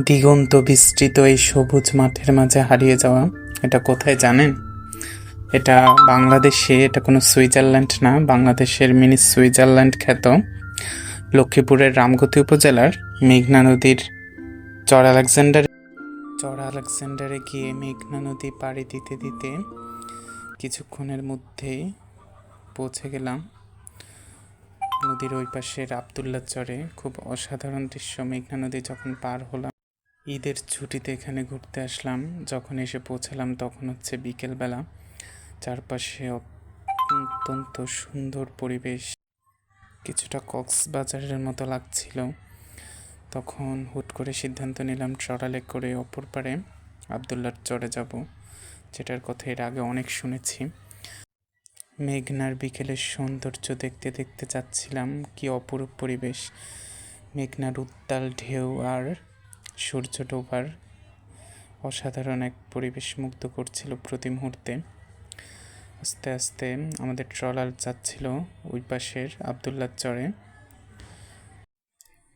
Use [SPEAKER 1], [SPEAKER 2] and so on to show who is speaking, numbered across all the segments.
[SPEAKER 1] দিগন্ত বিস্তৃত এই সবুজ মাঠের মাঝে হারিয়ে যাওয়া, এটা কোথায় জানেন? এটা বাংলাদেশে, এটা কোনো সুইজারল্যান্ড না, বাংলাদেশের মিনি সুইজারল্যান্ড খ্যাত লক্ষ্মীপুরের রামগতি উপজেলার মেঘনা নদীর চর আলেকজান্ডারে গিয়ে মেঘনা নদী পাড়ি দিতে দিতে কিছুক্ষণের মধ্যেই পৌঁছে গেলাম নদীর ওই পাশের আবদুল্লাহ চরে। খুব অসাধারণ দৃশ্য। মেঘনা নদী যখন পার হলাম, ঈদের ছুটিতে এখানে ঘুরতে আসলাম, যখন এসে পৌঁছালাম তখন হচ্ছে বিকেলবেলা। চারপাশে অত্যন্ত সুন্দর পরিবেশ, কিছুটা কক্সবাজারের মতো লাগছিল। তখন হুট করে সিদ্ধান্ত নিলাম ট্রলারে করে অপর পারে আবদুল্লার চরে যাব, যেটার কথা এর আগে অনেক শুনেছি। মেঘনার বিকেলের সৌন্দর্য দেখতে দেখতে যাচ্ছিলাম, কি অপরূপ পরিবেশ। মেঘনার উত্তাল ঢেউ আর সূর্য ডোবার অসাধারণ এক পরিবেশ মুগ্ধ করছিল প্রতি মুহূর্তে। আস্তে আস্তে আমাদের ট্রলার যাচ্ছিল ওই পাশের আবদুল্লার চরে।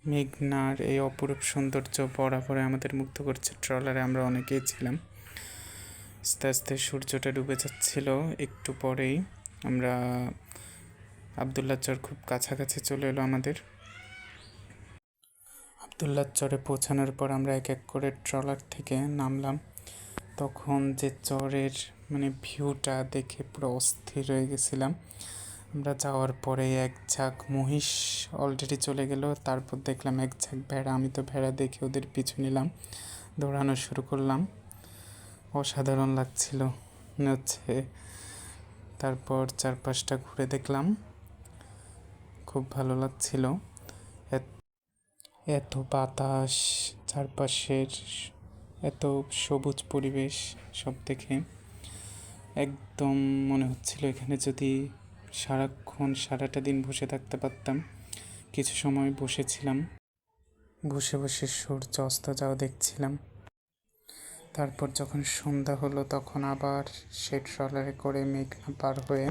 [SPEAKER 1] মেঘনার এই অপরূপ সৌন্দর্য বরাবর আমাদের মুগ্ধ করছে। ট্রলারে আমরা অনেকেই ছিলাম। আস্তে আস্তে সূর্যটা ডুবে যাচ্ছিল। একটু পরেই আমরা আবদুল্লার চর খুব কাছাকাছি চলে এলো আমাদের। আবদুল্লার চরে পৌঁছানোর পর আমরা এক এক করে ট্রলার থেকে নামলাম। তখন যে চরের ভিউটা দেখে পুরো অস্থির হয়ে গেছিলাম। আমরা যাওয়ার পরে এক ঝাঁক মহিষ অলরেডি চলে গেল, তারপর দেখলাম এক ঝাঁক ভেড়া। আমি তো ভেড়া দেখে ওদের পিছু নিলাম, দৌড়ানো শুরু করলাম। অসাধারণ লাগছিল হচ্ছে। তারপর চারপাশটা ঘুরে দেখলাম, খুব ভালো লাগছিল। এত বাতাস, চারপাশের এত সবুজ পরিবেশ, সব দেখে একদম মনে হচ্ছিল এখানে যদি সারাটা দিন বসে থাকতে পারতাম। কিছু সময় বসেছিলাম, বসে বসে সূর্য অস্ত যাওয়া দেখছিলাম। তারপর যখন সন্ধ্যা হলো তখন আবার সেই ট্রলারে করে মেঘনা পার হয়ে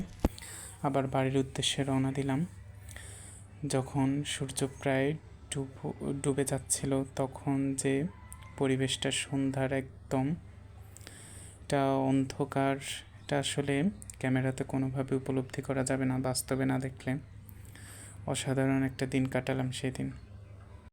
[SPEAKER 1] আবার বাড়ির উদ্দেশ্যে রওনা দিলাম। যখন সূর্য প্রায় ডুবে যাচ্ছিল তখন যে পরিবেশটা সন্ধ্যার, একদম এটা অন্ধকার, এটা আসলে ক্যামেরাতে কোনোভাবে উপলব্ধি করা যাবে না, বাস্তবে না দেখলে। অসাধারণ একটা দিন কাটালাম সেদিন।